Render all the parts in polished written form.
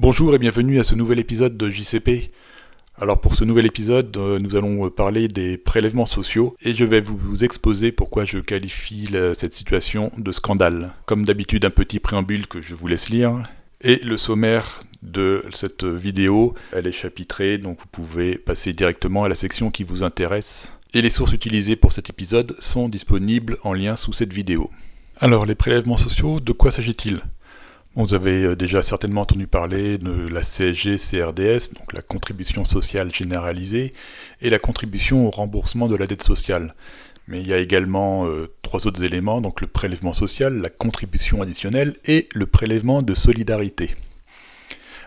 Bonjour et bienvenue à ce nouvel épisode de JCP. Alors pour ce nouvel épisode, nous allons parler des prélèvements sociaux et je vais vous exposer pourquoi je qualifie cette situation de scandale. Comme d'habitude, un petit préambule que je vous laisse lire. Et le sommaire de cette vidéo, elle est chapitrée, donc vous pouvez passer directement à la section qui vous intéresse. Et les sources utilisées pour cet épisode sont disponibles en lien sous cette vidéo. Alors les prélèvements sociaux, de quoi s'agit-il ? Vous avez déjà certainement entendu parler de la CSG-CRDS, donc la contribution sociale généralisée, et la contribution au remboursement de la dette sociale. Mais il y a également trois autres éléments, donc le prélèvement social, la contribution additionnelle et le prélèvement de solidarité.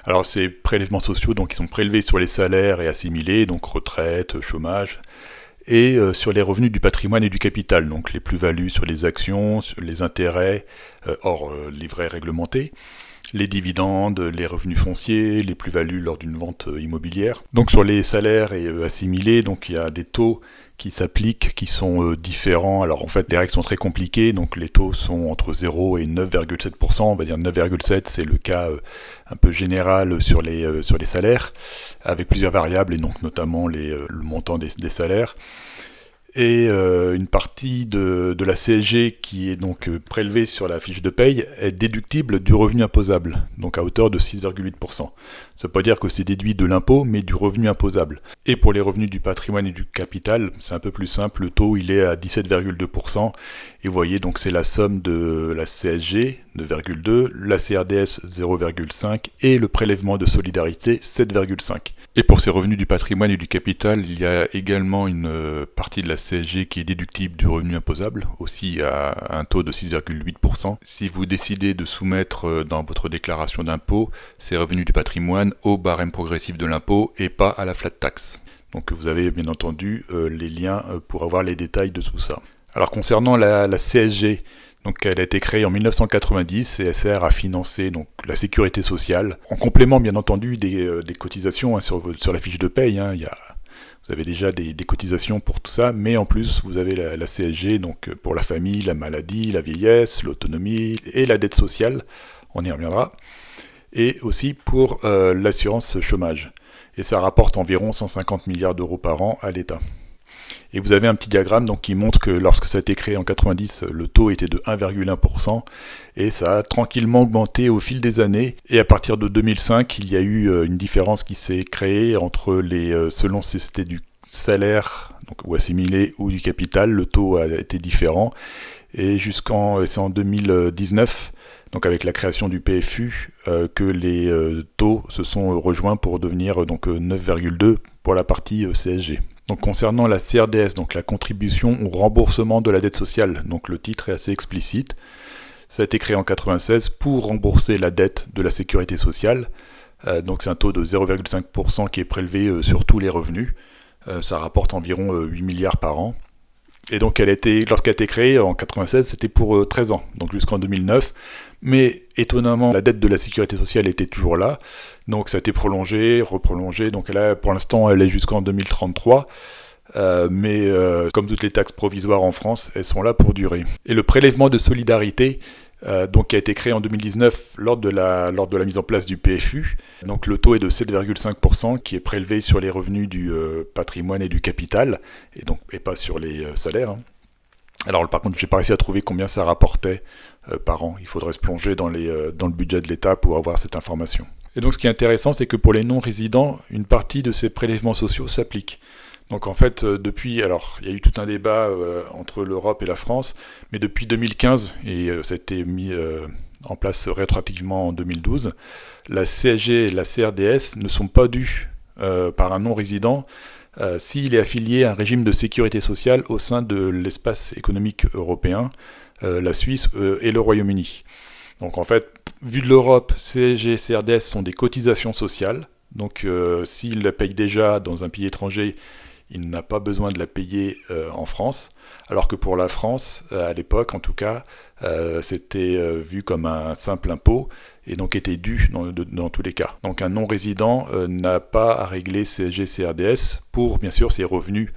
Alors ces prélèvements sociaux, donc, ils sont prélevés sur les salaires et assimilés, donc retraite, chômage, et sur les revenus du patrimoine et du capital, donc les plus-values sur les actions, sur les intérêts, hors livret réglementé, les dividendes, les revenus fonciers, les plus-values lors d'une vente immobilière. Donc sur les salaires et assimilés, donc il y a des taux qui s'appliquent, qui sont différents. Alors en fait, les règles sont très compliquées, donc les taux sont entre 0 et 9,7%, on va dire 9,7, c'est le cas un peu général sur les salaires, avec plusieurs variables, et donc notamment le montant des salaires. Et une partie de la CSG qui est donc prélevée sur la fiche de paye est déductible du revenu imposable, donc à hauteur de 6,8%. Ça ne veut pas dire que c'est déduit de l'impôt, mais du revenu imposable. Et pour les revenus du patrimoine et du capital, c'est un peu plus simple, le taux il est à 17,2%. Et vous voyez, donc c'est la somme de la CSG, 9,2, la CRDS, 0,5, et le prélèvement de solidarité, 7,5. Et pour ces revenus du patrimoine et du capital, il y a également une partie de la CSG qui est déductible du revenu imposable, aussi à un taux de 6,8%. Si vous décidez de soumettre dans votre déclaration d'impôt ces revenus du patrimoine au barème progressif de l'impôt et pas à la flat tax. Donc vous avez bien entendu les liens pour avoir les détails de tout ça. Alors concernant la CSG, donc elle a été créée en 1990 et elle sert à financer donc la sécurité sociale, en complément bien entendu des cotisations sur la fiche de paye. Vous avez déjà des cotisations pour tout ça, mais en plus vous avez la CSG donc pour la famille, la maladie, la vieillesse, l'autonomie et la dette sociale, on y reviendra, et aussi pour l'assurance chômage. Et ça rapporte environ 150 milliards d'euros par an à l'État. Et vous avez un petit diagramme donc, qui montre que lorsque ça a été créé en 90, le taux était de 1,1% et ça a tranquillement augmenté au fil des années. Et à partir de 2005, il y a eu une différence qui s'est créée entre selon si c'était du salaire donc, ou assimilé ou du capital, le taux a été différent. Et c'est en 2019, donc avec la création du PFU, que les taux se sont rejoints pour devenir donc 9,2 pour la partie CSG. Donc concernant la CRDS, donc la contribution au remboursement de la dette sociale, donc le titre est assez explicite. Ça a été créé en 96 pour rembourser la dette de la sécurité sociale. Donc c'est un taux de 0,5% qui est prélevé sur tous les revenus. Ça rapporte environ 8 milliards par an. Et donc lorsqu'elle a été créée en 96, c'était pour 13 ans, donc jusqu'en 2009. Mais étonnamment, la dette de la sécurité sociale était toujours là. Donc ça a été prolongé, reprolongé. Donc pour l'instant, elle est jusqu'en 2033. Mais comme toutes les taxes provisoires en France, elles sont là pour durer. Et le prélèvement de solidarité, donc qui a été créé en 2019 lors de la mise en place du PFU. Donc le taux est de 7,5% qui est prélevé sur les revenus du patrimoine et du capital, et pas sur les salaires. Alors par contre, j'ai pas réussi à trouver combien ça rapportait par an. Il faudrait se plonger dans le budget de l'État pour avoir cette information. Et donc ce qui est intéressant, c'est que pour les non-résidents, une partie de ces prélèvements sociaux s'applique. Donc en fait, il y a eu tout un débat entre l'Europe et la France, mais depuis 2015, et ça a été mis en place rétroactivement en 2012, la CSG et la CRDS ne sont pas dues par un non-résident s'il est affilié à un régime de sécurité sociale au sein de l'espace économique européen, la Suisse et le Royaume-Uni. Donc en fait, vu de l'Europe, CSG et CRDS sont des cotisations sociales, donc s'il la paye déjà dans un pays étranger, il n'a pas besoin de la payer en France, alors que pour la France, à l'époque en tout cas, c'était vu comme un simple impôt et donc était dû dans tous les cas. Donc un non-résident n'a pas à régler CSG-CRDS pour bien sûr ses revenus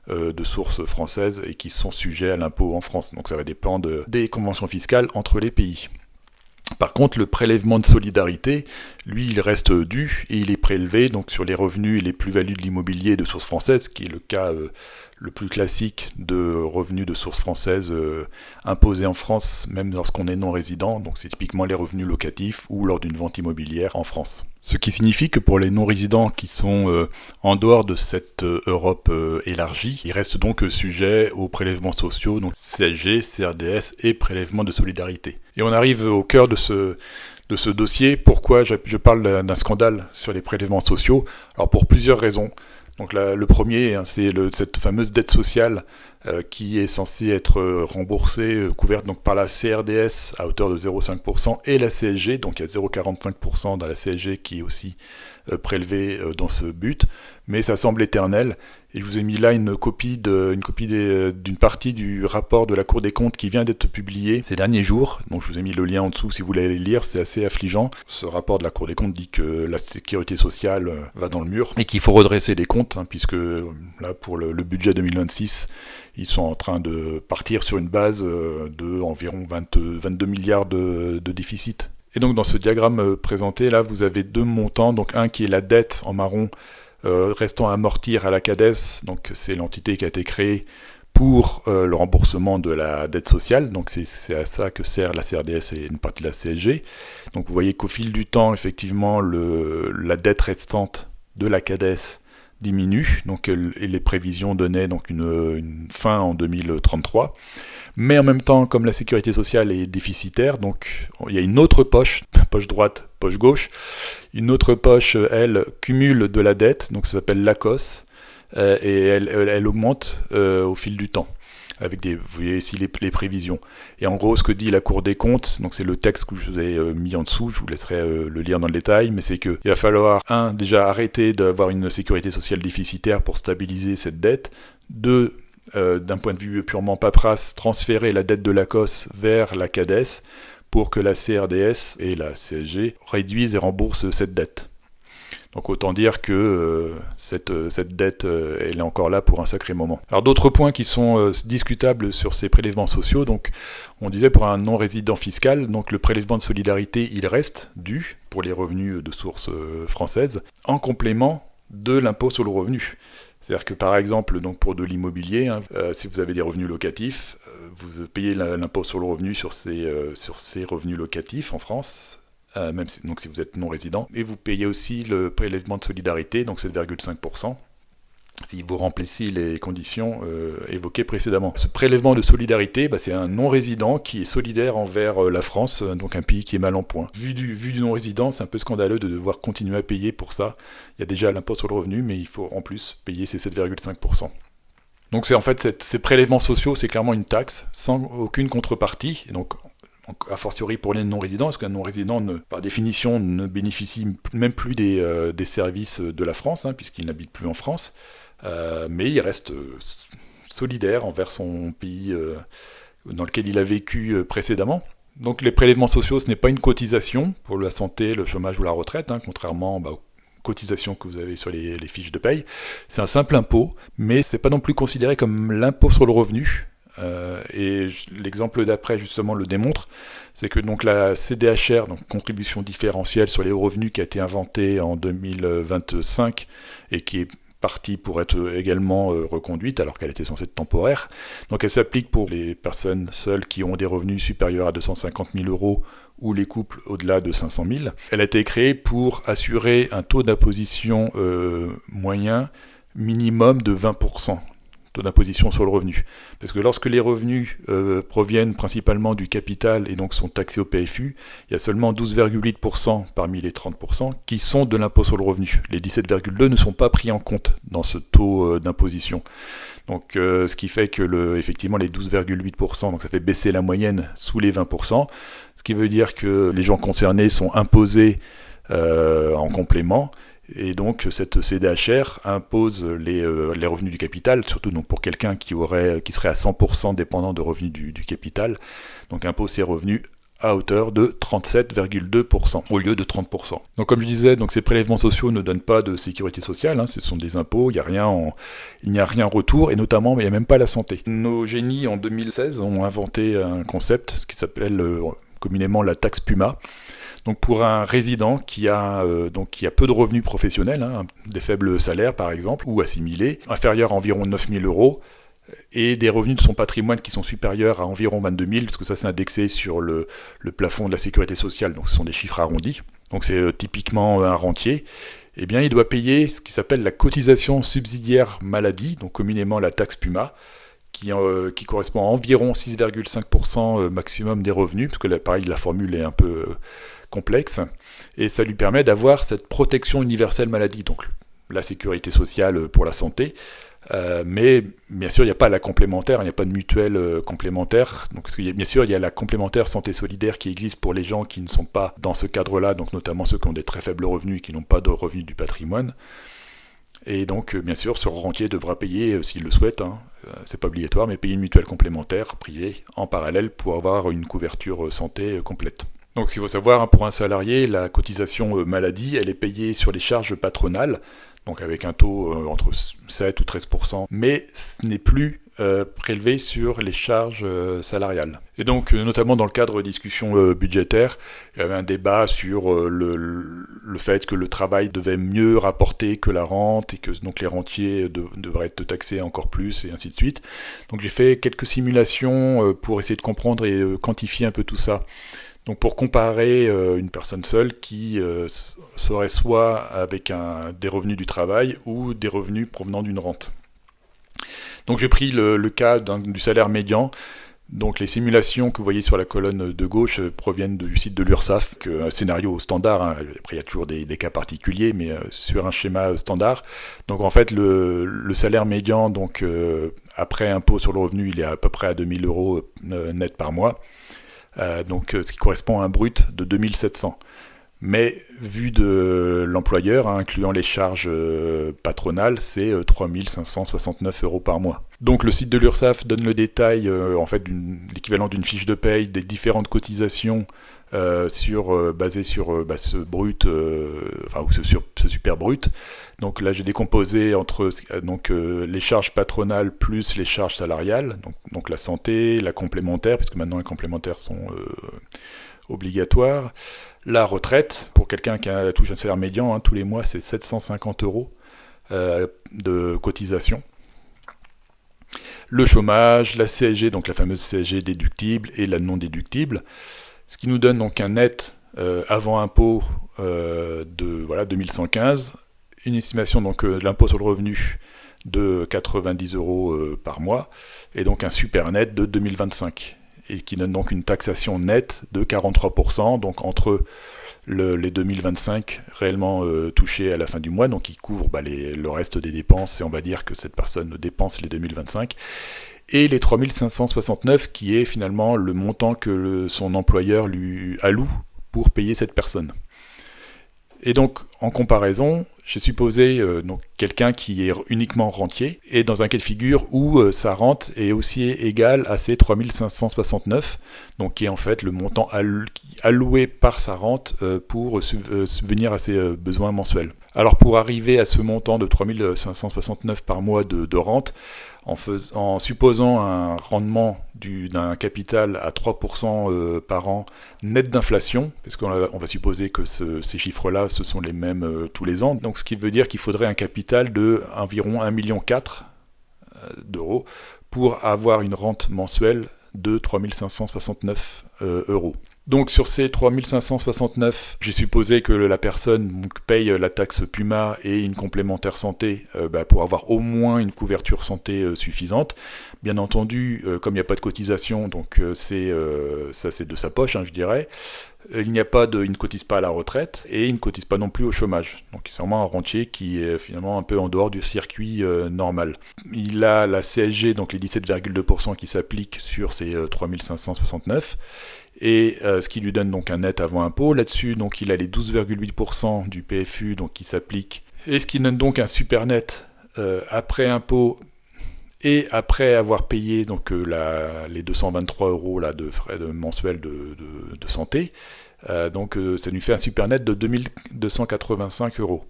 de sources françaises et qui sont sujets à l'impôt en France. Donc ça va dépendre des conventions fiscales entre les pays. Par contre, le prélèvement de solidarité, lui, il reste dû et il est prélevé donc sur les revenus et les plus-values de l'immobilier de source française, qui est le cas le plus classique de revenus de source française imposés en France, même lorsqu'on est non-résident. Donc c'est typiquement les revenus locatifs ou lors d'une vente immobilière en France. Ce qui signifie que pour les non-résidents qui sont en dehors de cette Europe élargie, ils restent donc sujets aux prélèvements sociaux, donc CSG, CRDS et prélèvements de solidarité. Et on arrive au cœur de ce dossier. Pourquoi je parle d'un scandale sur les prélèvements sociaux? Alors pour plusieurs raisons. Donc le premier, c'est cette fameuse dette sociale qui est censée être remboursée, couverte donc par la CRDS à hauteur de 0,5% et la CSG, donc il y a 0,45% dans la CSG qui est aussi prélevée dans ce but, mais ça semble éternel. Et je vous ai mis là une copie d'une partie du rapport de la Cour des comptes qui vient d'être publié ces derniers jours. Donc je vous ai mis le lien en dessous si vous voulez le lire, c'est assez affligeant. Ce rapport de la Cour des comptes dit que la sécurité sociale va dans le mur et qu'il faut redresser les comptes, puisque là pour le budget 2026, ils sont en train de partir sur une base de environ 22 milliards de déficit. Et donc dans ce diagramme présenté, là vous avez deux montants, donc un qui est la dette en marron, restant à amortir à la CADES, donc c'est l'entité qui a été créée pour le remboursement de la dette sociale, donc c'est à ça que sert la CRDS et une partie de la CSG. Donc vous voyez qu'au fil du temps, effectivement, la dette restante de la CADES diminue, donc et les prévisions donnaient donc une fin en 2033. Mais en même temps, comme la sécurité sociale est déficitaire, donc il y a une autre poche droite, poche gauche, une autre poche, elle, cumule de la dette, donc ça s'appelle l'ACOS, et elle augmente au fil du temps, avec vous voyez ici les prévisions. Et en gros, ce que dit la Cour des comptes, donc c'est le texte que je vous ai mis en dessous, je vous laisserai le lire dans le détail, mais c'est qu'il va falloir, déjà arrêter d'avoir une sécurité sociale déficitaire pour stabiliser cette dette, 2, d'un point de vue purement paperasse, transférer la dette de l'ACOS vers la CADES pour que la CRDS et la CSG réduisent et remboursent cette dette. Donc autant dire que cette dette, elle est encore là pour un sacré moment. Alors d'autres points qui sont discutables sur ces prélèvements sociaux, donc on disait pour un non-résident fiscal, donc le prélèvement de solidarité, il reste dû pour les revenus de source française, en complément de l'impôt sur le revenu. C'est-à-dire que par exemple, donc pour de l'immobilier, si vous avez des revenus locatifs, vous payez l'impôt sur le revenu sur ces revenus locatifs en France, même si vous êtes non-résident, et vous payez aussi le prélèvement de solidarité, donc 7,5%, si vous remplissez les conditions évoquées précédemment. Ce prélèvement de solidarité, c'est un non-résident qui est solidaire envers la France, donc un pays qui est mal en point. Vu du non-résident, c'est un peu scandaleux de devoir continuer à payer pour ça. Il y a déjà l'impôt sur le revenu, mais il faut en plus payer ces 7,5%. Donc c'est en fait ces prélèvements sociaux, c'est clairement une taxe, sans aucune contrepartie, et donc a fortiori pour les non-résidents, parce qu'un non-résident, par définition, ne bénéficie même plus des services de la France, puisqu'il n'habite plus en France, mais il reste solidaire envers son pays dans lequel il a vécu précédemment. Donc les prélèvements sociaux, ce n'est pas une cotisation pour la santé, le chômage ou la retraite, contrairement aux cotisations que vous avez sur les fiches de paye. C'est un simple impôt, mais c'est pas non plus considéré comme l'impôt sur le revenu. Et l'exemple d'après justement le démontre, c'est que donc la CDHR, donc contribution différentielle sur les revenus, qui a été inventée en 2025 et qui est partie pour être également reconduite alors qu'elle était censée être temporaire. Donc elle s'applique pour les personnes seules qui ont des revenus supérieurs à 250 000 euros ou les couples au-delà de 500 000. Elle a été créée pour assurer un taux d'imposition moyen minimum de 20%. Taux d'imposition sur le revenu. Parce que lorsque les revenus proviennent principalement du capital et donc sont taxés au PFU, il y a seulement 12,8% parmi les 30% qui sont de l'impôt sur le revenu. Les 17,2% ne sont pas pris en compte dans ce taux d'imposition. Donc ce qui fait que effectivement les 12,8%, donc ça fait baisser la moyenne sous les 20%, ce qui veut dire que les gens concernés sont imposés en complément. Et donc cette CDHR impose les revenus du capital, surtout donc pour quelqu'un qui serait à 100% dépendant de revenus du capital, donc impose ses revenus à hauteur de 37,2% au lieu de 30%. Donc comme je disais, donc ces prélèvements sociaux ne donnent pas de sécurité sociale, ce sont des impôts, il n'y a rien en retour, et notamment il n'y a même pas la santé. Nos génies en 2016 ont inventé un concept qui s'appelle communément la taxe PUMA. Donc pour un résident qui a peu de revenus professionnels, des faibles salaires par exemple, ou assimilés, inférieurs à environ 9 000 euros, et des revenus de son patrimoine qui sont supérieurs à environ 22 000, parce que ça c'est indexé sur le plafond de la sécurité sociale, donc ce sont des chiffres arrondis, donc c'est typiquement un rentier, eh bien il doit payer ce qui s'appelle la cotisation subsidiaire maladie, donc communément la taxe PUMA, qui correspond à environ 6,5% maximum des revenus, parce que là, pareil, la formule est un peu complexe, et ça lui permet d'avoir cette protection universelle maladie, donc la sécurité sociale pour la santé, mais bien sûr il n'y a pas la complémentaire, il n'y a pas de mutuelle complémentaire, donc parce que, bien sûr il y a la complémentaire santé solidaire qui existe pour les gens qui ne sont pas dans ce cadre-là, donc notamment ceux qui ont des très faibles revenus et qui n'ont pas de revenus du patrimoine. Et donc, bien sûr, ce rentier devra payer, s'il le souhaite, c'est pas obligatoire, mais payer une mutuelle complémentaire privée en parallèle pour avoir une couverture santé complète. Donc, ce qu'il faut savoir, pour un salarié, la cotisation maladie, elle est payée sur les charges patronales, donc avec un taux entre 7 ou 13%, mais ce n'est plus prélevé sur les charges salariales. Et donc, notamment dans le cadre de discussions budgétaires, il y avait un débat sur le fait que le travail devait mieux rapporter que la rente, et que donc les rentiers devraient être taxés encore plus, et ainsi de suite. Donc j'ai fait quelques simulations pour essayer de comprendre et quantifier un peu tout ça. Donc pour comparer une personne seule qui serait soit avec des revenus du travail ou des revenus provenant d'une rente. Donc j'ai pris le cas du salaire médian. Donc les simulations que vous voyez sur la colonne de gauche proviennent du site de l'URSSAF, un scénario standard, après il y a toujours des cas particuliers, mais sur un schéma standard. Donc en fait le salaire médian, donc après impôt sur le revenu, il est à peu près à 2 000 euros net par mois. Donc ce qui correspond à un brut de 2 700. Mais vu de l'employeur, incluant les charges patronales, c'est 3 569 euros par mois. Donc le site de l'URSSAF donne le détail, en fait, l'équivalent d'une fiche de paye, des différentes cotisations basées sur ce brut, ou ce super brut. Donc là j'ai décomposé entre les charges patronales plus les charges salariales, donc la santé, la complémentaire, puisque maintenant les complémentaires sont obligatoires. La retraite, pour quelqu'un qui touche un salaire médian, tous les mois, c'est 750 euros de cotisation. Le chômage, la CSG, donc la fameuse CSG déductible et la non déductible, ce qui nous donne donc un net avant impôt de 2115, une estimation donc de l'impôt sur le revenu de 90 euros par mois, et donc un super net de 2025. Et qui donne donc une taxation nette de 43%, donc entre les 2025 réellement touchés à la fin du mois, donc qui couvre le reste des dépenses, et on va dire que cette personne dépense les 2025, et les 3 569 qui est finalement le montant que son employeur lui alloue pour payer cette personne. Et donc, en comparaison, j'ai supposé quelqu'un qui est uniquement rentier, et dans un cas de figure où sa rente est aussi égale à ces 3 569, donc qui est en fait le montant alloué par sa rente pour subvenir à ses besoins mensuels. Alors pour arriver à ce montant de 3 569 par mois de rente, en supposant un rendement d'un capital à 3% par an net d'inflation, parce qu'on va supposer que ces chiffres-là, ce sont les mêmes tous les ans, donc ce qui veut dire qu'il faudrait un capital de environ 1,4 million d'euros pour avoir une rente mensuelle de 3 569 euros. Donc sur ces 3 569, j'ai supposé que la personne paye la taxe PUMA et une complémentaire santé pour avoir au moins une couverture santé suffisante. Bien entendu, comme il n'y a pas de cotisation, donc c'est de sa poche, je dirais. Il ne cotise pas à la retraite et il ne cotise pas non plus au chômage. Donc c'est vraiment un rentier qui est finalement un peu en dehors du circuit normal. Il a la CSG, donc les 17,2% qui s'appliquent sur ces 3 569. Et ce qui lui donne donc un net avant impôt. Là-dessus, donc il a les 12,8% du PFU donc qui s'applique, et ce qui donne donc un super net après impôt et après avoir payé donc les 223 euros là de frais mensuels de santé. Donc ça lui fait un super net de 2285 euros.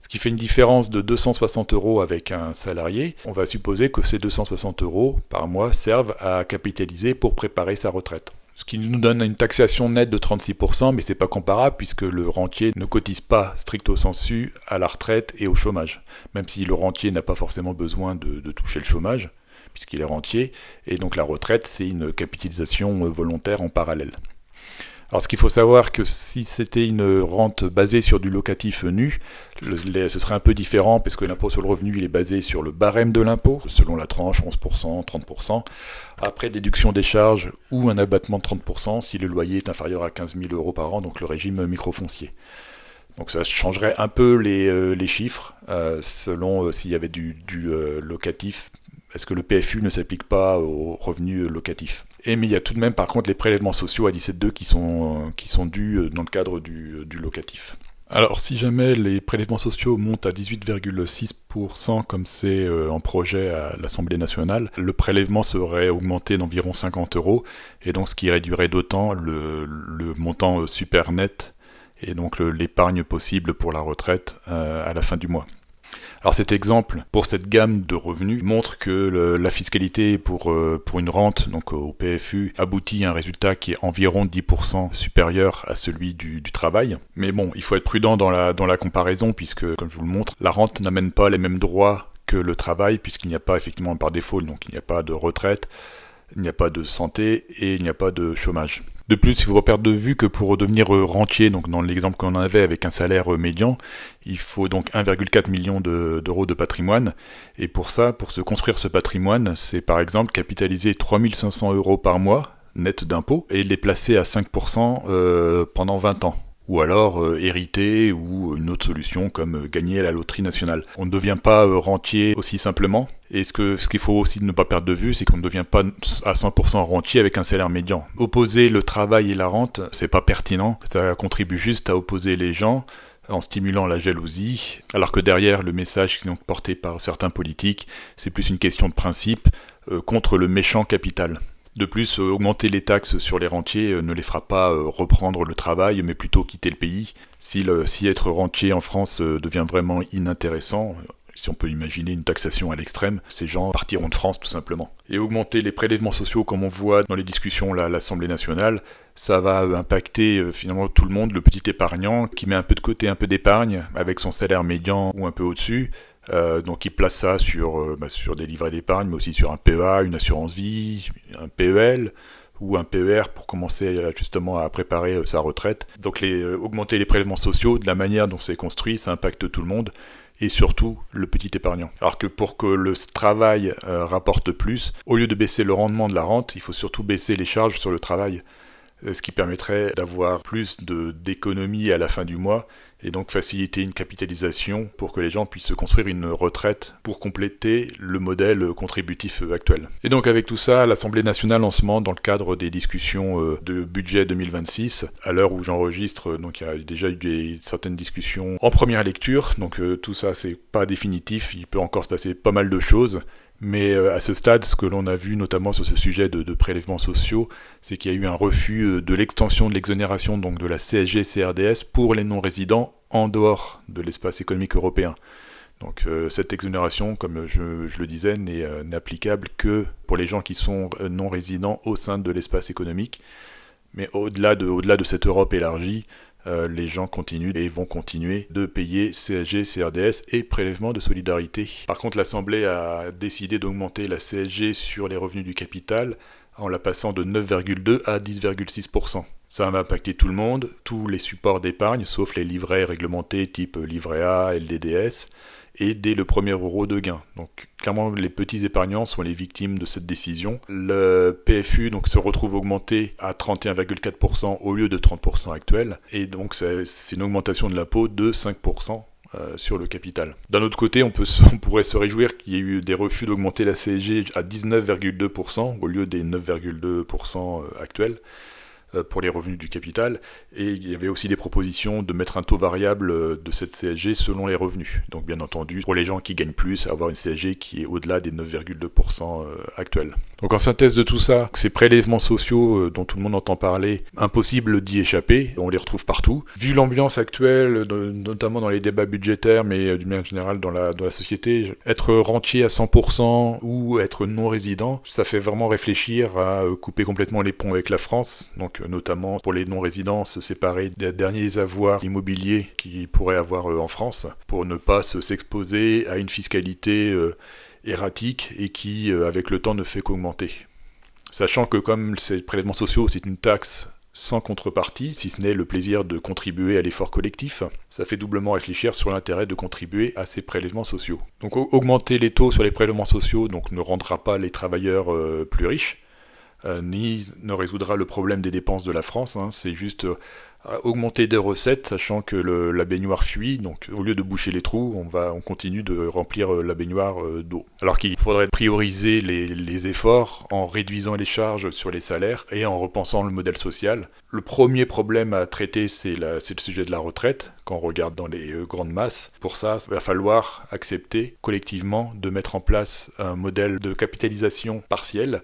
Ce qui fait une différence de 260 euros avec un salarié. On va supposer que ces 260 euros par mois servent à capitaliser pour préparer sa retraite. Ce qui nous donne une taxation nette de 36%, mais c'est pas comparable puisque le rentier ne cotise pas stricto sensu à la retraite et au chômage. Même si le rentier n'a pas forcément besoin de toucher le chômage, puisqu'il est rentier, et donc la retraite, c'est une capitalisation volontaire en parallèle. Alors ce qu'il faut savoir que si c'était une rente basée sur du locatif nu, ce serait un peu différent parce que l'impôt sur le revenu il est basé sur le barème de l'impôt, selon la tranche 11%, 30%, après déduction des charges ou un abattement de 30% si le loyer est inférieur à 15 000 euros par an, donc le régime microfoncier. Donc ça changerait un peu les chiffres selon s'il y avait du locatif, parce que le PFU ne s'applique pas aux revenus locatifs. Mais il y a tout de même par contre les prélèvements sociaux à 17,2 qui sont dus dans le cadre du locatif. Alors si jamais les prélèvements sociaux montent à 18,6% comme c'est en projet à l'Assemblée nationale, le prélèvement serait augmenté d'environ 50 €, et donc ce qui réduirait d'autant le montant super net, et donc l'épargne possible pour la retraite à la fin du mois. Alors cet exemple, pour cette gamme de revenus, montre que la fiscalité pour une rente, donc au PFU, aboutit à un résultat qui est environ 10% supérieur à celui du travail. Mais bon, il faut être prudent dans la comparaison, puisque, comme je vous le montre, la rente n'amène pas les mêmes droits que le travail, puisqu'il n'y a pas effectivement par défaut, donc il n'y a pas de retraite, il n'y a pas de santé et il n'y a pas de chômage. De plus, il faut pas perdre de vue que pour devenir rentier, donc dans l'exemple qu'on avait avec un salaire médian, il faut donc 1,4 million d'euros de patrimoine. Et pour ça, pour se construire ce patrimoine, c'est par exemple capitaliser 3 500 € par mois, net d'impôts, et les placer à 5% pendant 20 ans. Ou alors hériter, ou une autre solution comme gagner à la loterie nationale. On ne devient pas rentier aussi simplement, et ce qu'il faut aussi ne pas perdre de vue, c'est qu'on ne devient pas à 100% rentier avec un salaire médian. Opposer le travail et la rente, c'est pas pertinent, ça contribue juste à opposer les gens, en stimulant la jalousie, alors que derrière le message qui est donc porté par certains politiques, c'est plus une question de principe contre le méchant capital. De plus, augmenter les taxes sur les rentiers ne les fera pas reprendre le travail, mais plutôt quitter le pays. Si être rentier en France devient vraiment inintéressant, si on peut imaginer une taxation à l'extrême, ces gens partiront de France tout simplement. Et augmenter les prélèvements sociaux, comme on voit dans les discussions là, à l'Assemblée nationale, ça va impacter finalement tout le monde, le petit épargnant qui met un peu de côté un peu d'épargne avec son salaire médian ou un peu au-dessus. Donc il place ça sur des livrets d'épargne, mais aussi sur un PEA, une assurance vie, un PEL ou un PER pour commencer justement à préparer sa retraite. Donc augmenter les prélèvements sociaux, de la manière dont c'est construit, ça impacte tout le monde, et surtout le petit épargnant. Alors que pour que le travail rapporte plus, au lieu de baisser le rendement de la rente, il faut surtout baisser les charges sur le travail, ce qui permettrait d'avoir plus d'économies à la fin du mois, et donc faciliter une capitalisation pour que les gens puissent se construire une retraite pour compléter le modèle contributif actuel. Et donc avec tout ça, l'Assemblée nationale en ce moment, dans le cadre des discussions de budget 2026, à l'heure où j'enregistre, donc il y a déjà eu certaines discussions en première lecture, donc tout ça c'est pas définitif, il peut encore se passer pas mal de choses. Mais à ce stade, ce que l'on a vu notamment sur ce sujet de prélèvements sociaux, c'est qu'il y a eu un refus de l'extension de l'exonération donc de la CSG-CRDS pour les non-résidents en dehors de l'espace économique européen. Donc cette exonération, comme je le disais, n'est applicable que pour les gens qui sont non-résidents au sein de l'espace économique. Mais au-delà de cette Europe élargie, les gens continuent et vont continuer de payer CSG, CRDS et prélèvement de solidarité. Par contre, l'Assemblée a décidé d'augmenter la CSG sur les revenus du capital en la passant de 9,2 à 10,6%. Ça va impacter tout le monde, tous les supports d'épargne, sauf les livrets réglementés type livret A, LDDS, et dès le premier euro de gain. Donc clairement, les petits épargnants sont les victimes de cette décision. Le PFU donc, se retrouve augmenté à 31,4% au lieu de 30% actuel, et donc c'est une augmentation de l'impôt de 5%. Sur le capital. D'un autre côté, on pourrait se réjouir qu'il y ait eu des refus d'augmenter la CSG à 19,2% au lieu des 9,2% actuels. pour les revenus du capital, et il y avait aussi des propositions de mettre un taux variable de cette CSG selon les revenus. Donc bien entendu, pour les gens qui gagnent plus, avoir une CSG qui est au-delà des 9,2% actuels. Donc en synthèse de tout ça, ces prélèvements sociaux dont tout le monde entend parler, impossible d'y échapper, on les retrouve partout. Vu l'ambiance actuelle, notamment dans les débats budgétaires, mais d'une manière générale dans la société, être rentier à 100% ou être non-résident, ça fait vraiment réfléchir à couper complètement les ponts avec la France, donc notamment pour les non-résidents, se séparer des derniers avoirs immobiliers qu'ils pourraient avoir en France, pour ne pas s'exposer à une fiscalité erratique et qui, avec le temps, ne fait qu'augmenter. Sachant que comme ces prélèvements sociaux, c'est une taxe sans contrepartie, si ce n'est le plaisir de contribuer à l'effort collectif, ça fait doublement réfléchir sur l'intérêt de contribuer à ces prélèvements sociaux. Donc augmenter les taux sur les prélèvements sociaux donc, ne rendra pas les travailleurs plus riches, ni ne résoudra le problème des dépenses de la France, c'est juste augmenter des recettes, sachant que la baignoire fuit, donc au lieu de boucher les trous, on continue de remplir la baignoire d'eau. Alors qu'il faudrait prioriser les efforts en réduisant les charges sur les salaires et en repensant le modèle social. Le premier problème à traiter, c'est le sujet de la retraite, quand on regarde dans les grandes masses. Pour ça, il va falloir accepter collectivement de mettre en place un modèle de capitalisation partielle,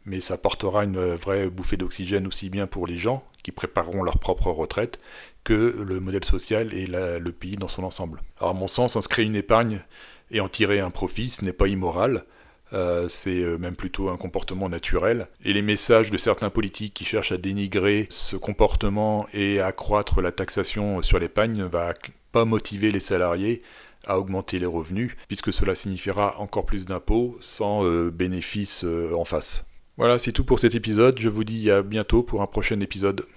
mais ça apportera une vraie bouffée d'oxygène aussi bien pour les gens qui prépareront leur propre retraite que le modèle social et le pays dans son ensemble. Alors à mon sens, inscrire une épargne et en tirer un profit, ce n'est pas immoral, c'est même plutôt un comportement naturel. Et les messages de certains politiques qui cherchent à dénigrer ce comportement et à accroître la taxation sur l'épargne ne va pas motiver les salariés à augmenter les revenus, puisque cela signifiera encore plus d'impôts sans bénéfice en face. Voilà, c'est tout pour cet épisode. Je vous dis à bientôt pour un prochain épisode.